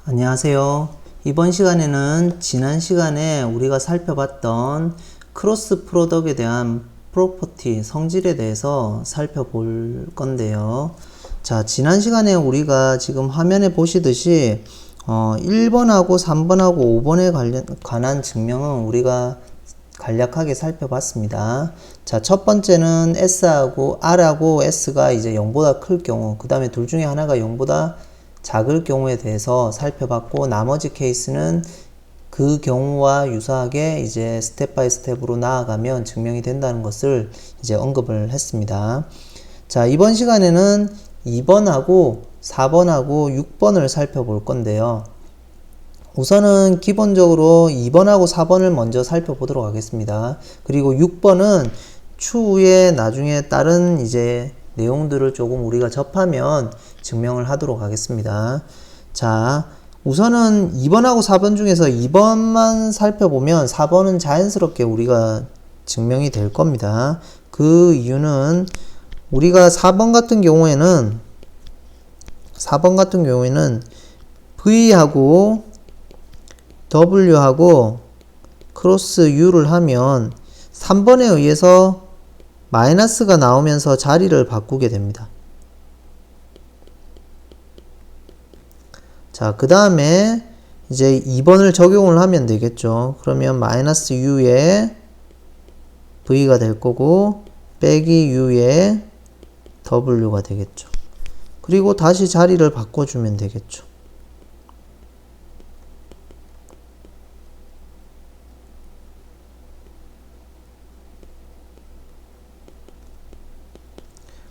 안녕하세요. 이번 시간에는 지난 시간에 우리가 살펴봤던 크로스 프로덕트에 대한 프로퍼티, 성질에 대해서 살펴볼 건데요. 자, 지난 시간에 우리가 지금 화면에 보시듯이 1번하고 3번하고 5번에 관한 증명은 우리가 간략하게 살펴봤습니다. 자, 첫 번째는 S하고 R하고 S가 이제 0보다 클 경우, 그 다음에 둘 중에 하나가 0보다 작을 경우에 대해서 살펴봤고, 나머지 케이스는 그 경우와 유사하게 이제 스텝 바이 스텝으로 나아가면 증명이 된다는 것을 이제 언급을 했습니다. 자, 이번 시간에는 2번하고 4번하고 6번을 살펴볼 건데요. 우선은 기본적으로 2번하고 4번을 먼저 살펴보도록 하겠습니다. 그리고 6번은 추후에 나중에 다른 이제 내용들을 조금 우리가 접하면 증명을 하도록 하겠습니다. 자, 우선은 2번하고 4번 중에서 2번만 살펴보면 4번은 자연스럽게 우리가 증명이 될 겁니다. 그 이유는 우리가 4번 같은 경우에는 V하고 W하고 크로스 U를 하면 3번에 의해서 마이너스가 나오면서 자리를 바꾸게 됩니다. 자, 그 다음에 이제 2번을 적용을 하면 되겠죠. 그러면 마이너스 U에 V가 될 거고 빼기 U에 W가 되겠죠. 그리고 다시 자리를 바꿔주면 되겠죠.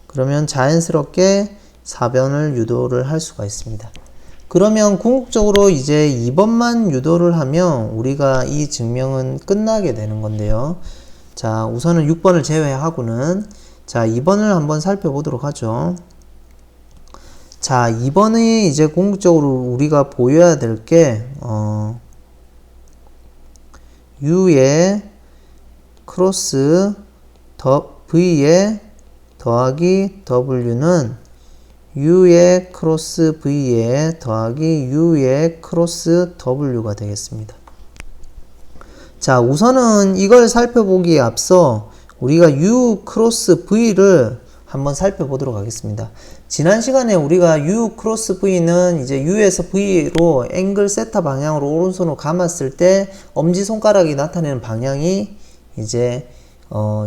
그러면 자연스럽게 4번을 유도를 할 수가 있습니다. 그러면 궁극적으로 이제 2번만 유도를 하면 우리가 이 증명은 끝나게 되는 건데요. 자, 우선은 6번을 제외하고는 자, 2번을 한번 살펴보도록 하죠. 자, 2번이 이제 궁극적으로 우리가 보여야 될 게 U의 크로스 V의 더하기 W는 U의 크로스 V에 더하기 U의 크로스 W가 되겠습니다. 자, 우선은 이걸 살펴보기에 앞서 우리가 U 크로스 V를 한번 살펴보도록 하겠습니다. 지난 시간에 우리가 U 크로스 V는 이제 U에서 V로 앵글 세타 방향으로 오른손으로 감았을 때 엄지손가락이 나타내는 방향이 이제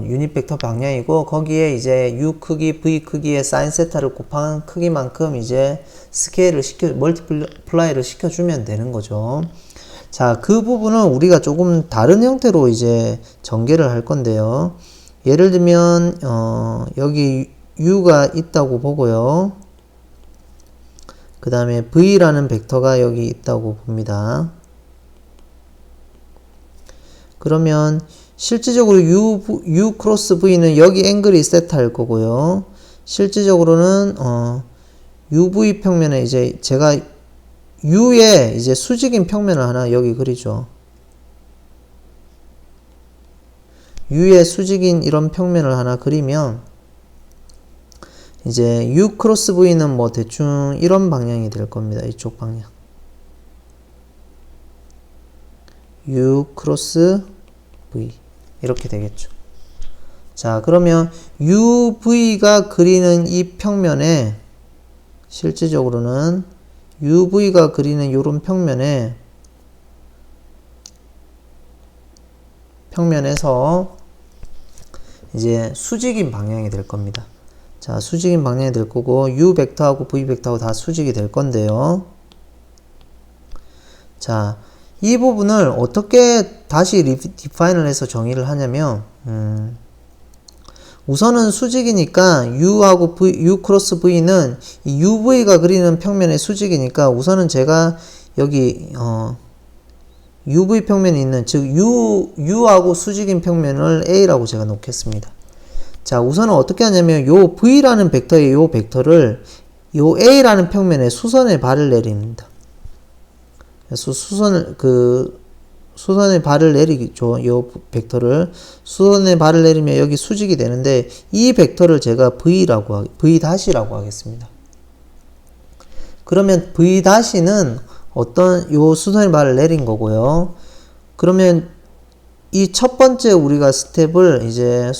유닛 벡터 방향이고, 거기에 이제 U 크기, V 크기의 사인 세타를 곱한 크기만큼 이제 스케일을 멀티플라이를 시켜주면 되는 거죠. 자, 그 부분은 우리가 조금 다른 형태로 이제 전개를 할 건데요. 예를 들면, 여기 U가 있다고 보고요. 그 다음에 V라는 벡터가 여기 있다고 봅니다. 그러면 실질적으로 U 크로스 V는 여기 앵글이 세타일 거고요. 실질적으로는 UV 평면에 이제 제가 U에 이제 수직인 평면을 하나 여기 그리죠. U에 수직인 이런 평면을 하나 그리면 이제 U 크로스 V는 뭐 대충 이런 방향이 될 겁니다. 이쪽 방향. U 크로스 V 이렇게 되겠죠. 자, 그러면 UV가 그리는 이 평면에 실질적으로는 UV가 그리는 이런 평면에서 이제 수직인 방향이 될 겁니다. 자, 수직인 방향이 될 거고 U 벡터하고 V 벡터하고 다 수직이 될 건데요. 자, 이 부분을 어떻게 다시 디파인을 해서 정의를 하냐면 우선은 수직이니까 U하고 U 크로스 V는 이 UV가 그리는 평면의 수직이니까 우선은 제가 여기 UV 평면이 있는, 즉 U하고 수직인 평면을 A라고 제가 놓겠습니다. 자, 우선은 어떻게 하냐면 요 V라는 벡터의 요 벡터를 요 A라는 평면에 수선의 발을 내립니다. 그래서 수선의 발을 내리죠. 이 벡터를 수선의 발을 내리면 여기 수직이 되는데, 이 벡터를 제가 V-라고 하겠습니다. 그러면 V-는 어떤 요 수선의 발을 내린 거고요. 그러면 이 첫 번째 우리가 스텝을 이제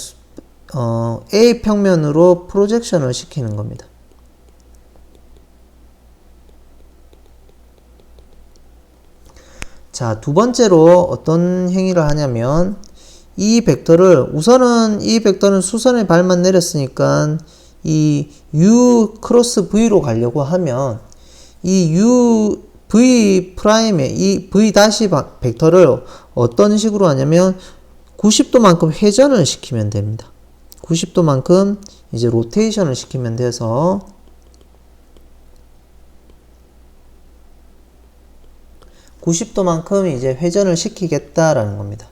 A 평면으로 프로젝션을 시키는 겁니다. 자, 두 번째로 어떤 행위를 하냐면 이 벡터를 우선은 이 벡터는 수선의 발만 내렸으니까 이 U 크로스 V로 가려고 하면 이 U V 프라임의 이 V 다시 벡터를 어떤 식으로 하냐면 90도만큼 회전을 시키면 됩니다. 90도만큼 이제 로테이션을 시키면 돼서 90도만큼 이제 회전을 시키겠다라는 겁니다.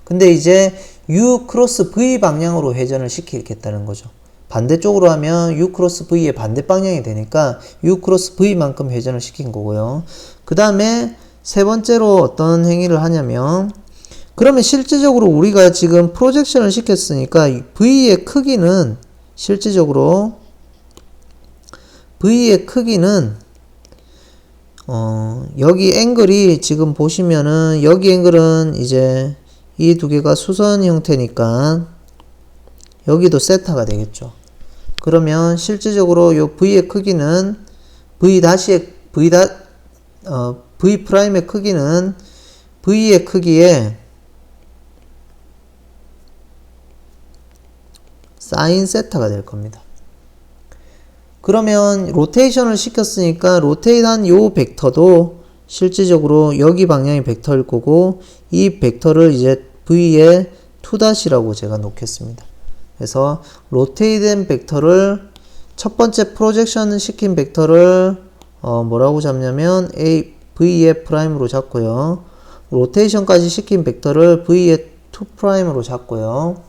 근데 이제 U 크로스 V 방향으로 회전을 시키겠다는 거죠. 반대쪽으로 하면 U 크로스 V의 반대 방향이 되니까 U 크로스 V만큼 회전을 시킨 거고요. 그 다음에 세 번째로 어떤 행위를 하냐면 그러면 실질적으로 우리가 지금 프로젝션을 시켰으니까 V의 크기는 실질적으로 V의 크기는 여기 앵글이 지금 보시면은 여기 앵글은 이제 이 두 개가 수선 형태니까 여기도 세타가 되겠죠. 그러면 실질적으로 요 V의 크기는 V 프라임의 크기는 V의 크기에 사인 세타가 될 겁니다. 그러면 로테이션을 시켰으니까 로테이트한 요 벡터도 실질적으로 여기 방향이 벡터일 거고 이 벡터를 이제 V의 2-라고 제가 놓겠습니다. 그래서 로테이트된 벡터를 첫 번째 프로젝션 시킨 벡터를 뭐라고 잡냐면 V의 프라임으로 잡고요. 로테이션까지 시킨 벡터를 V의 2'으로 잡고요.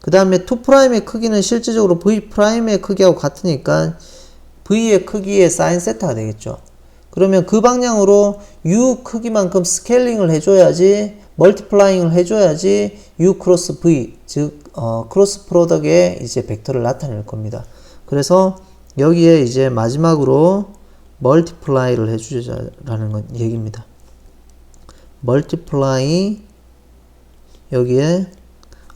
그 다음에 2'의 크기는 실질적으로 V'의 크기하고 같으니까 V의 크기의 사인 세타가 되겠죠. 그러면 그 방향으로 U 크기만큼 스케일링을 해줘야지, 멀티플라잉을 해줘야지 U 크로스 V, 즉 크로스 프로덕트의 이제 벡터를 나타낼 겁니다. 그래서 여기에 이제 마지막으로 멀티플라이를 해주자라는 건 얘기입니다. 멀티플라이 여기에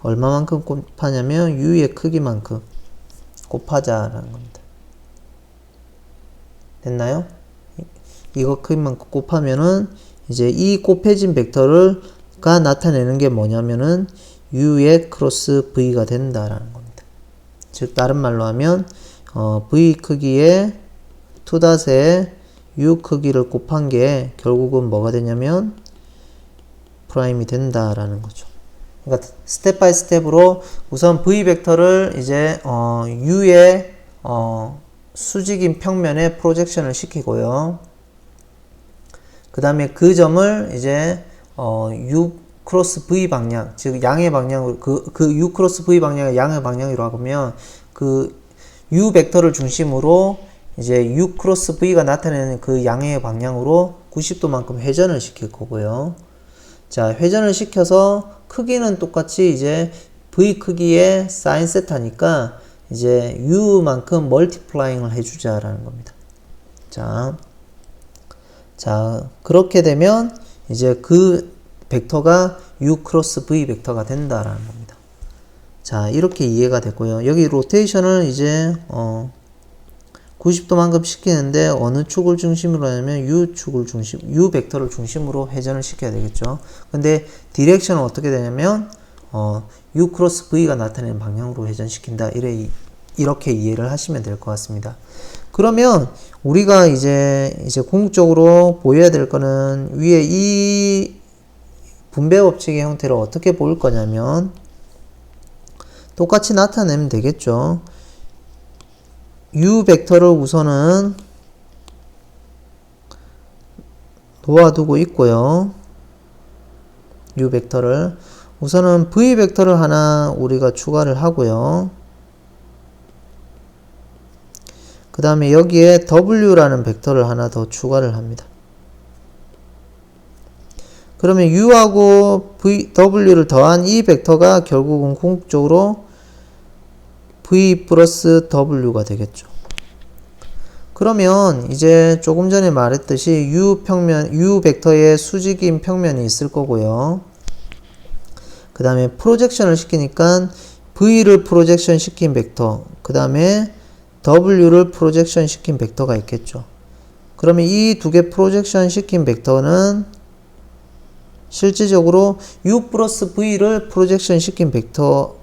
얼마만큼 곱하냐면 U의 크기만큼 곱하자라는 겁니다. 됐나요? 이거 크기만큼 곱하면은 이제 이 곱해진 벡터가 나타내는 게 뭐냐면은 U의 크로스 V가 된다라는 겁니다. 즉 다른 말로 하면 V 크기에 2닷에 U 크기를 곱한 게 결국은 뭐가 되냐면 프라임이 된다라는 거죠. 그러니까 스텝 바이 스텝으로 우선 V 벡터를 이제 U의 수직인 평면에 프로젝션을 시키고요. 그 다음에 그 점을 이제 U 크로스 V 방향, 즉 양의 방향으로 그 U 크로스 V 방향을 양의 방향으로 하면 그 U 벡터를 중심으로 이제 U 크로스 V가 나타내는 그 양의 방향으로 90도만큼 회전을 시킬 거고요. 자, 회전을 시켜서 크기는 똑같이 이제 V 크기의 사인 세타니까 이제 U만큼 멀티플라잉을 해주자라는 겁니다. 자, 그렇게 되면 이제 그 벡터가 U 크로스 V 벡터가 된다라는 겁니다. 자, 이렇게 이해가 됐고요. 여기 로테이션을 이제 90도만큼 시키는데 어느 축을 중심으로 하냐면 U 벡터를 중심으로 회전을 시켜야 되겠죠. 근데 디렉션은 어떻게 되냐면 U 크로스 V가 나타내는 방향으로 회전시킨다. 이렇게 이해를 하시면 될 것 같습니다. 그러면 우리가 이제 궁극적으로 보여야 될 거는 위에 이 분배 법칙의 형태를 어떻게 보일 거냐면 똑같이 나타내면 되겠죠. U 벡터를 우선은 놓아두고 있고요. U 벡터를 우선은 V 벡터를 하나 우리가 추가를 하고요. 그 다음에 여기에 W라는 벡터를 하나 더 추가를 합니다. 그러면 U하고 W를 더한 이 벡터가 결국은 궁극적으로 V 플러스 W가 되겠죠. 그러면 이제 조금 전에 말했듯이 U 벡터에 수직인 평면이 있을 거고요. 그 다음에 프로젝션을 시키니까 V를 프로젝션 시킨 벡터, 그 다음에 W를 프로젝션 시킨 벡터가 있겠죠. 그러면 이 두 개 프로젝션 시킨 벡터는 실질적으로 U 플러스 V를 프로젝션 시킨 벡터의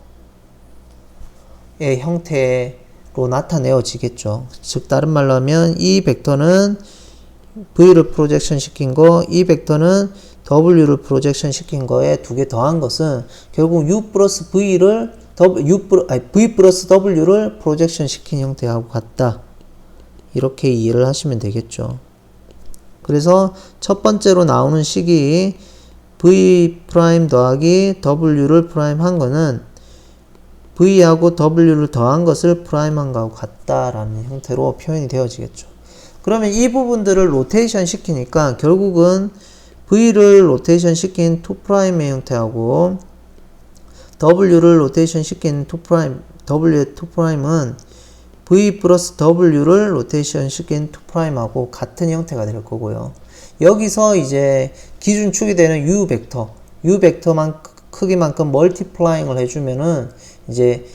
형태로 나타내어지겠죠. 즉 다른 말로 하면 이 벡터는 V를 프로젝션 시킨 거, 이 벡터는 W를 프로젝션 시킨 거에 두 개 더한 것은 결국 U 플러스 V를 V 플러스 W를 프로젝션 시킨 형태하고 같다. 이렇게 이해를 하시면 되겠죠. 그래서 첫 번째로 나오는 식이 V 프라임 더하기 W를 프라임 한 거는 V하고 W를 더한 것을 프라임한 거하고 같다라는 형태로 표현이 되어지겠죠. 그러면 이 부분들을 로테이션 시키니까 결국은 V를 로테이션 시킨 2'의 형태하고 W를 로테이션 시킨 2', W의 2'은 V 플러스 W를 로테이션 시킨 2'하고 같은 형태가 될 거고요. 여기서 이제 기준축이 되는 U 벡터만 크기만큼 멀티플라잉을 해주면은 이제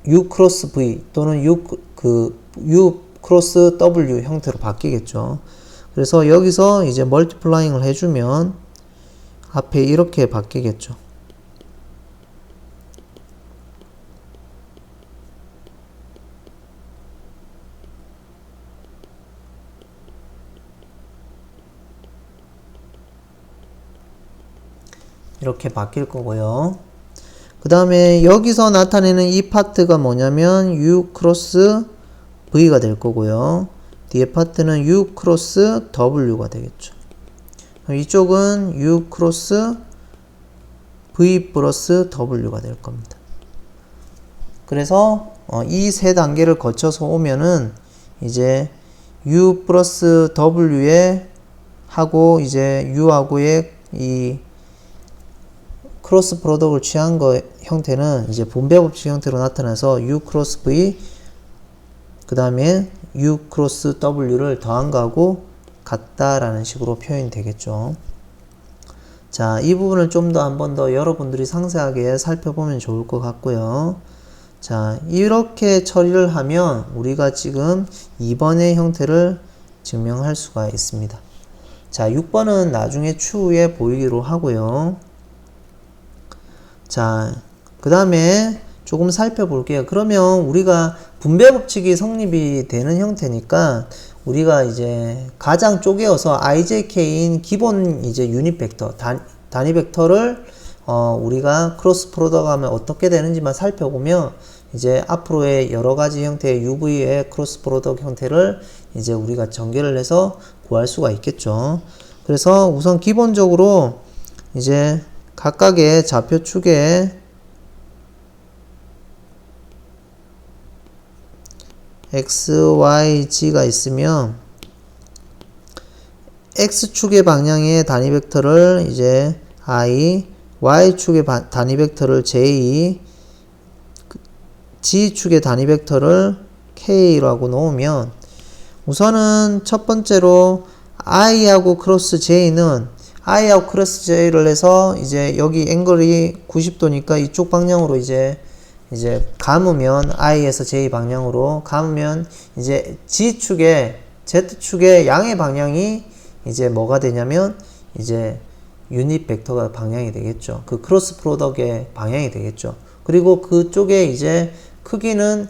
U 크로스 V 또는 U 크로스 W 형태로 바뀌겠죠. 그래서 여기서 이제 멀티플라잉을 해주면 앞에 이렇게 바뀌겠죠. 이렇게 바뀔 거고요. 그 다음에 여기서 나타내는 이 파트가 뭐냐면 U 크로스 V가 될 거고요. 뒤에 파트는 U 크로스 W가 되겠죠. 이쪽은 U 크로스 V 플러스 W가 될 겁니다. 그래서 이 세 단계를 거쳐서 오면은 이제 U 플러스 W에 하고 이제 U하고의 이 크로스 프로덕트를 취한 거 형태는 이제 분배 법칙 형태로 나타나서 U 크로스 V 그 다음에 U 크로스 W를 더한 거하고 같다라는 식으로 표현이 되겠죠. 자, 이 부분을 좀 더 한 번 더 여러분들이 상세하게 살펴보면 좋을 것 같고요. 자, 이렇게 처리를 하면 우리가 지금 2번의 형태를 증명할 수가 있습니다. 자, 6번은 나중에 추후에 보이기로 하고요. 자, 그 다음에 조금 살펴볼게요. 그러면 우리가 분배 법칙이 성립이 되는 형태니까 우리가 이제 가장 쪼개어서 IJK인 기본 이제 유닛 벡터, 단위 벡터를 우리가 크로스 프로덕트 하면 어떻게 되는지만 살펴보면 이제 앞으로의 여러 가지 형태의 UV의 크로스 프로덕트 형태를 이제 우리가 전개를 해서 구할 수가 있겠죠. 그래서 우선 기본적으로 이제 각각의 좌표축에 X, Y, G가 있으면 X축의 방향의 단위 벡터를 이제 I, Y축의 단위 벡터를 J, G축의 단위 벡터를 K라고 놓으면 우선은 첫 번째로 I하고 크로스 J는 I하고 크로스 J를 해서 이제 여기 앵글이 90도니까 이쪽 방향으로 이제 감으면 I에서 J 방향으로 감으면 이제 G축의 Z축의 양의 방향이 이제 뭐가 되냐면 이제 유닛 벡터가 방향이 되겠죠. 그 크로스 프로덕트의 방향이 되겠죠. 그리고 그쪽에 이제 크기는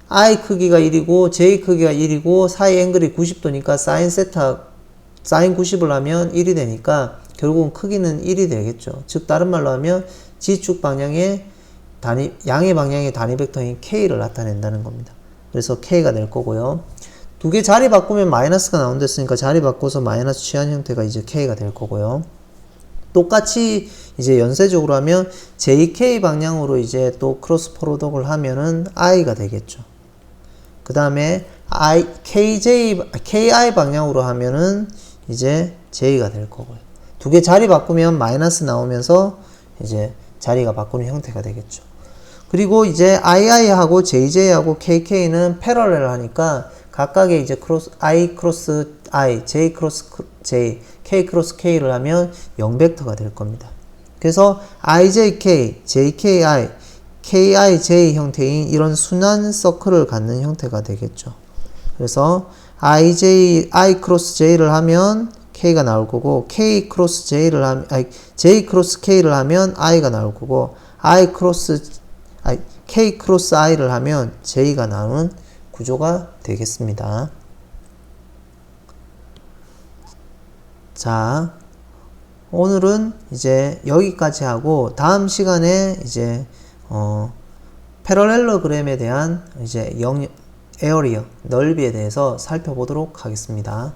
I 크기가 1이고 J 크기가 1이고 사이 앵글이 90도니까 사인 90을 하면 1이 되니까 결국은 크기는 1이 되겠죠. 즉 다른 말로 하면 G축 방향의 양의 방향의 단위 벡터인 K를 나타낸다는 겁니다. 그래서 K가 될 거고요. 두 개 자리 바꾸면 마이너스가 나온댔으니까 자리 바꿔서 마이너스 취한 형태가 이제 K가 될 거고요. 똑같이 이제 연쇄적으로 하면 JK 방향으로 이제 또 크로스 프로덕트를 하면은 I가 되겠죠. 그 다음에 KI 방향으로 하면은 이제 J가 될 거고요. 두 개 자리 바꾸면 마이너스 나오면서 이제 자리가 바꾸는 형태가 되겠죠. 그리고 이제 II하고 JJ하고 KK는 패러렐 하니까 각각의 이제 I 크로스 I, J 크로스 J, K 크로스 K를 하면 0벡터가 될 겁니다. 그래서 IJK, JKI, KIJ 형태인 이런 순환 서클을 갖는 형태가 되겠죠. 그래서 I 크로스 J를 하면 K가 나올 거고, K 크로스 J를 하면, J 크로스 K를 하면 I가 나올 거고, K 크로스 I를 하면 J가 나오는 구조가 되겠습니다. 자, 오늘은 이제 여기까지 하고, 다음 시간에 이제, 패러렐로그램에 대한 이제 에어리어, 넓이에 대해서 살펴보도록 하겠습니다.